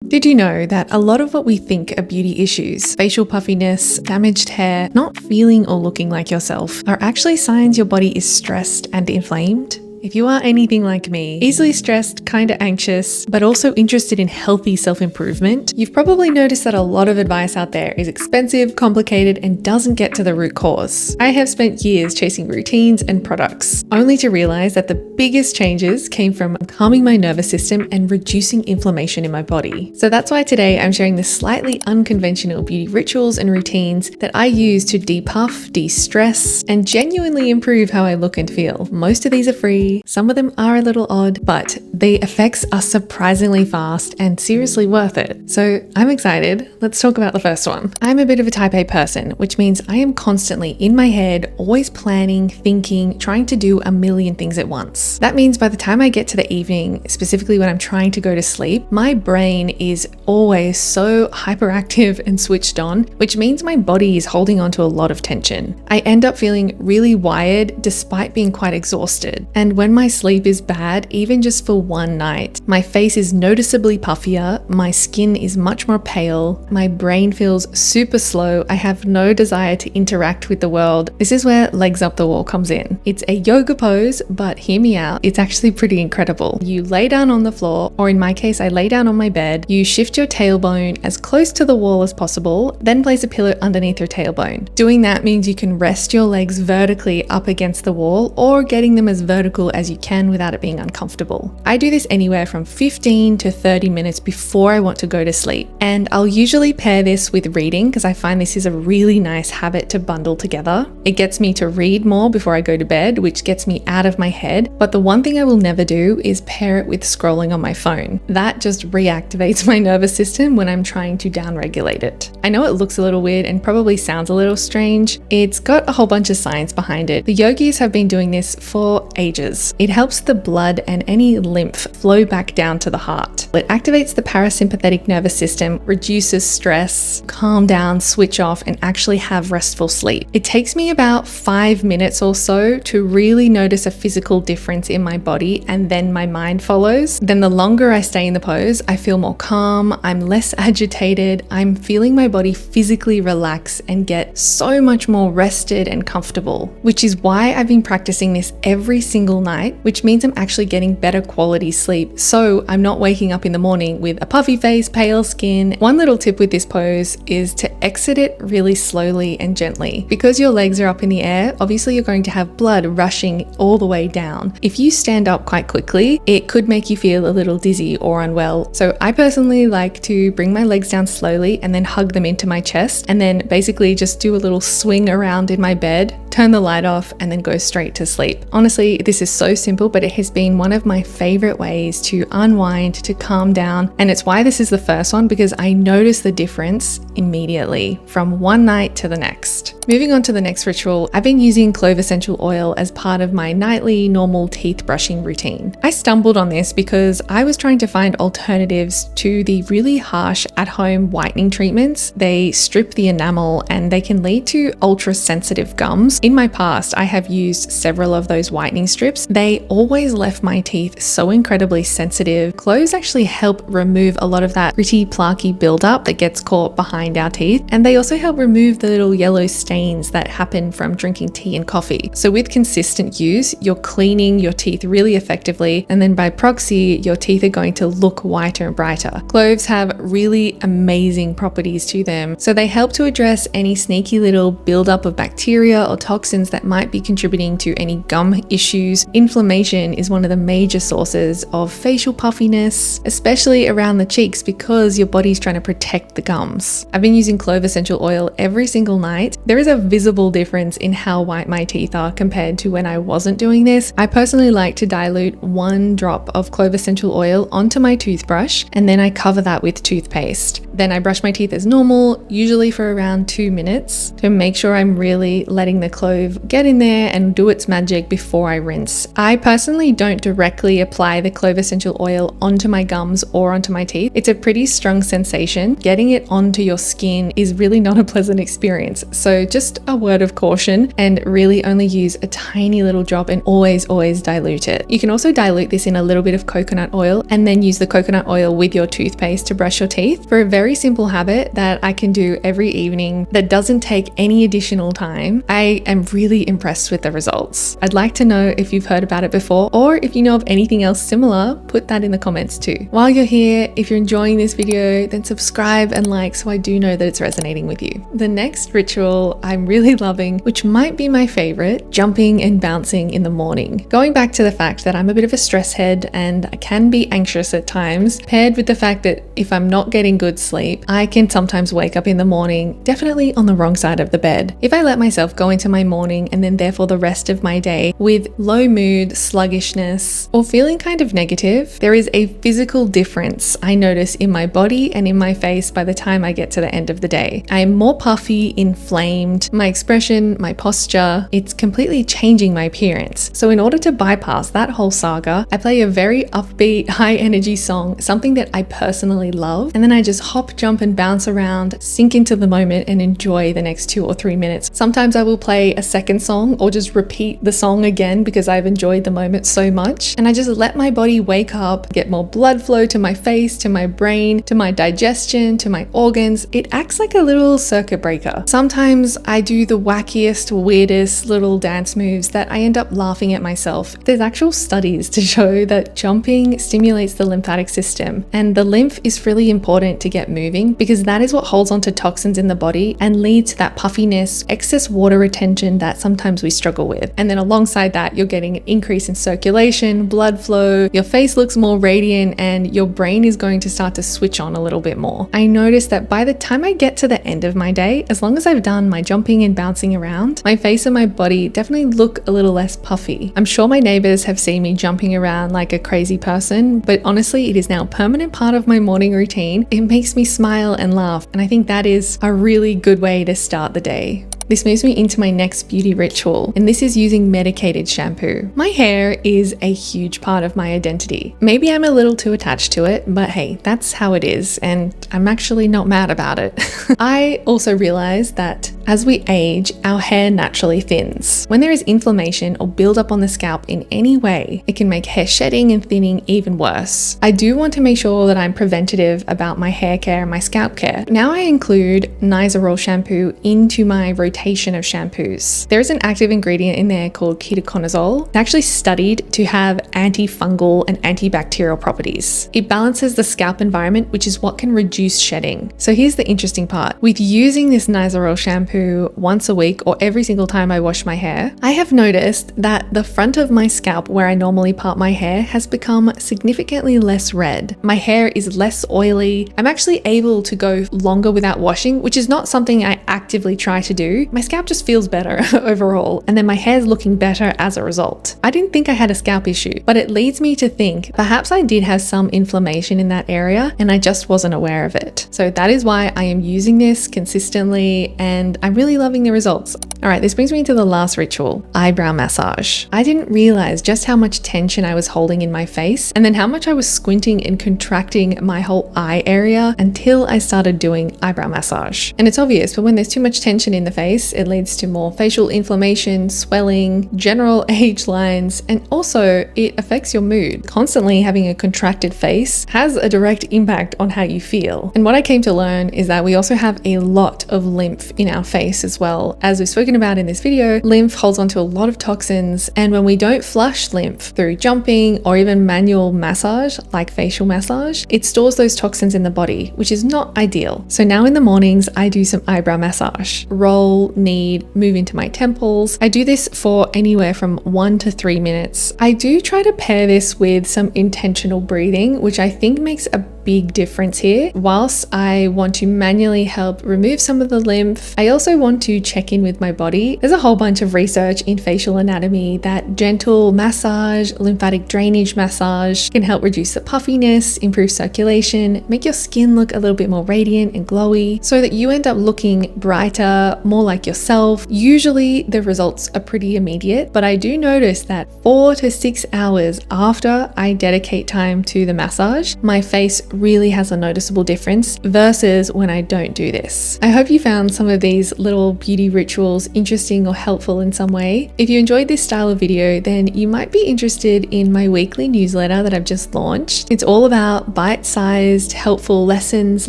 Did you know that a lot of what we think are beauty issues, facial puffiness, damaged hair, not feeling or looking like yourself, are actually signs your body is stressed and inflamed? If you are anything like me, easily stressed, kinda anxious, but also interested in healthy self-improvement, you've probably noticed that a lot of advice out there is expensive, complicated, and doesn't get to the root cause. I have spent years chasing routines and products, only to realize that the biggest changes came from calming my nervous system and reducing inflammation in my body. So that's why today I'm sharing the slightly unconventional beauty rituals and routines that I use to depuff, de-stress, and genuinely improve how I look and feel. Most of these are free. Some of them are a little odd, but the effects are surprisingly fast and seriously worth it. So I'm excited. Let's talk about the first one. I'm a bit of a type A person, which means I am constantly in my head, always planning, thinking, trying to do a million things at once. That means by the time I get to the evening, specifically when I'm trying to go to sleep, my brain is always so hyperactive and switched on, which means my body is holding on to a lot of tension. I end up feeling really wired despite being quite exhausted. And when my sleep is bad, even just for one night, my face is noticeably puffier, my skin is much more pale, my brain feels super slow, I have no desire to interact with the world. This is where legs up the wall comes in. It's a yoga pose, but hear me out, it's actually pretty incredible. You lay down on the floor, or in my case, I lay down on my bed, you shift your tailbone as close to the wall as possible, then place a pillow underneath your tailbone. Doing that means you can rest your legs vertically up against the wall, or getting them as vertical as you can without it being uncomfortable. I do this anywhere from 15 to 30 minutes before I want to go to sleep. And I'll usually pair this with reading because I find this is a really nice habit to bundle together. It gets me to read more before I go to bed, which gets me out of my head. But the one thing I will never do is pair it with scrolling on my phone. That just reactivates my nervous system when I'm trying to downregulate it. I know it looks a little weird and probably sounds a little strange. It's got a whole bunch of science behind it. The yogis have been doing this for ages. It helps the blood and any lymph flow back down to the heart. It activates the parasympathetic nervous system, reduces stress, calm down, switch off, and actually have restful sleep. It takes me about 5 minutes or so to really notice a physical difference in my body, and then my mind follows. Then the longer I stay in the pose, I feel more calm, I'm less agitated, I'm feeling my body physically relax and get so much more rested and comfortable, which is why I've been practicing this every single night, which means I'm actually getting better quality sleep. So I'm not waking up in the morning with a puffy face, pale skin. One little tip with this pose is to exit it really slowly and gently. Because your legs are up in the air, obviously you're going to have blood rushing all the way down. If you stand up quite quickly, it could make you feel a little dizzy or unwell. So I personally like to bring my legs down slowly and then hug them into my chest, and then basically just do a little swing around in my bed, turn the light off, and then go straight to sleep. Honestly, this is so simple, but it has been one of my favorite ways to unwind, to calm down. And it's why this is the first one, because I notice the difference immediately from one night to the next. Moving on to the next ritual, I've been using Clove Essential Oil as part of my nightly normal teeth brushing routine. I stumbled on this because I was trying to find alternatives to the really harsh at-home whitening treatments. They strip the enamel and they can lead to ultra-sensitive gums. In my past, I have used several of those whitening strips. They always left my teeth so incredibly sensitive. Cloves actually help remove a lot of that gritty, plaquey buildup that gets caught behind our teeth, and they also help remove the little yellow stains that happen from drinking tea and coffee. So with consistent use, you're cleaning your teeth really effectively, and then by proxy, your teeth are going to look whiter and brighter. Cloves have really amazing properties to them, so they help to address any sneaky little buildup of bacteria or toxins that might be contributing to any gum issues. Inflammation is one of the major sources of facial puffiness, especially around the cheeks, because your body's trying to protect the gums. I've been using Clove Essential Oil every single night. There is a visible difference in how white my teeth are compared to when I wasn't doing this. I personally like to dilute 1 drop of Clove Essential Oil onto my toothbrush, and then I cover that with toothpaste. Then I brush my teeth as normal, usually for around 2 minutes, to make sure I'm really letting the clove get in there and do its magic before I rinse. I personally don't directly apply the Clove Essential Oil onto my gums or onto my teeth. It's a pretty strong sensation. Getting it onto your skin is really not a pleasant experience. So just a word of caution, and really only use a tiny little drop and always dilute it. You can also dilute this in a little bit of coconut oil and then use the coconut oil with your toothpaste ways to brush your teeth for a very simple habit that I can do every evening that doesn't take any additional time. I am really impressed with the results. I'd like to know if you've heard about it before, or if you know of anything else similar, put that in the comments too. While you're here, if you're enjoying this video, then subscribe and like so I do know that it's resonating with you. The next ritual I'm really loving, which might be my favorite, jumping and bouncing in the morning. Going back to the fact that I'm a bit of a stress head and I can be anxious at times, paired with the fact that if I'm not getting good sleep, I can sometimes wake up in the morning definitely on the wrong side of the bed. If I let myself go into my morning and then therefore the rest of my day with low mood, sluggishness, or feeling kind of negative, there is a physical difference I notice in my body and in my face by the time I get to the end of the day. I am more puffy, inflamed, my expression, my posture, it's completely changing my appearance. So in order to bypass that whole saga, I play a very upbeat, high energy song, something that I personally love, and then I just hop, jump, and bounce around, sink into the moment, and enjoy the next 2 or 3 minutes. Sometimes I will play a second song or just repeat the song again because I've enjoyed the moment so much, and I just let my body wake up, get more blood flow to my face, to my brain, to my digestion, to my organs. It acts like a little circuit breaker. Sometimes I do the wackiest, weirdest little dance moves that I end up laughing at myself. There's actual studies to show that jumping stimulates the lymphatic system, and the lymph is really important to get moving because that is what holds onto toxins in the body and leads to that puffiness, excess water retention that sometimes we struggle with. And then alongside that, you're getting an increase in circulation, blood flow, your face looks more radiant, and your brain is going to start to switch on a little bit more. I notice that by the time I get to the end of my day, as long as I've done my jumping and bouncing around, my face and my body definitely look a little less puffy. I'm sure my neighbors have seen me jumping around like a crazy person, but honestly, it is now a permanent part of my morning routine. It makes me smile and laugh, and I think that is a really good way to start the day. This moves me into my next beauty ritual, and this is using medicated shampoo. My hair is a huge part of my identity. Maybe I'm a little too attached to it, but hey, that's how it is, and I'm actually not mad about it. I also realized that as we age, our hair naturally thins. When there is inflammation or buildup on the scalp in any way, it can make hair shedding and thinning even worse. I do want to make sure that I'm preventative about my hair care and my scalp care. Now I include Nizoral shampoo into my rotation of shampoos. There is an active ingredient in there called ketoconazole. It's actually studied to have antifungal and antibacterial properties. It balances the scalp environment, which is what can reduce shedding. So here's the interesting part. With using this Nizoral shampoo once a week or every single time I wash my hair, I have noticed that the front of my scalp where I normally part my hair has become significantly less red. My hair is less oily. I'm actually able to go longer without washing, which is not something I actively try to do. My scalp just feels better overall, and then my hair's looking better as a result. I didn't think I had a scalp issue, but it leads me to think perhaps I did have some inflammation in that area and I just wasn't aware of it. So that is why I am using this consistently, and I'm really loving the results. All right, this brings me to the last ritual, eyebrow massage. I didn't realize just how much tension I was holding in my face, and then how much I was squinting and contracting my whole eye area until I started doing eyebrow massage. And it's obvious, but when there's too much tension in the face, it leads to more facial inflammation, swelling, general age lines, and also it affects your mood. Constantly having a contracted face has a direct impact on how you feel. And what I came to learn is that we also have a lot of lymph in our face as well. As we've spoken about in this video, lymph holds onto a lot of toxins, and when we don't flush lymph through jumping or even manual massage, like facial massage, it stores those toxins in the body, which is not ideal. So now in the mornings, I do some eyebrow massage. Roll, knead, move into my temples. I do this for anywhere from 1 to 3 minutes. I do try to pair this with some intentional breathing, which I think makes a big difference here. Whilst I want to manually help remove some of the lymph, I also want to check in with my body. There's a whole bunch of research in facial anatomy that gentle massage, lymphatic drainage massage can help reduce the puffiness, improve circulation, make your skin look a little bit more radiant and glowy so that you end up looking brighter, more like yourself. Usually the results are pretty immediate, but I do notice that 4 to 6 hours after I dedicate time to the massage, my face really has a noticeable difference versus when I don't do this. I hope you found some of these little beauty rituals interesting or helpful in some way. If you enjoyed this style of video, then you might be interested in my weekly newsletter that I've just launched. It's all about bite-sized, helpful lessons,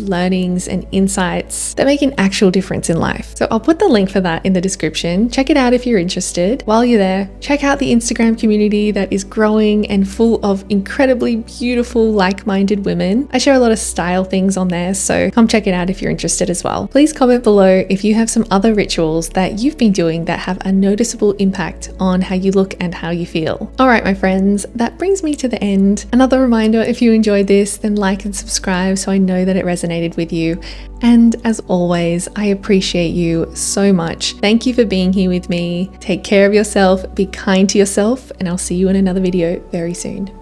learnings, and insights that make an actual difference in life. So I'll put the link for that in the description. Check it out if you're interested. While you're there, check out the Instagram community that is growing and full of incredibly beautiful, like-minded women. I share a lot of style things on there, so come check it out if you're interested as well. Please comment below if you have some other rituals that you've been doing that have a noticeable impact on how you look and how you feel. All right, my friends, that brings me to the end. Another reminder, if you enjoyed this, then like and subscribe so I know that it resonated with you. And as always, I appreciate you so much. Thank you for being here with me. Take care of yourself, be kind to yourself, and I'll see you in another video very soon.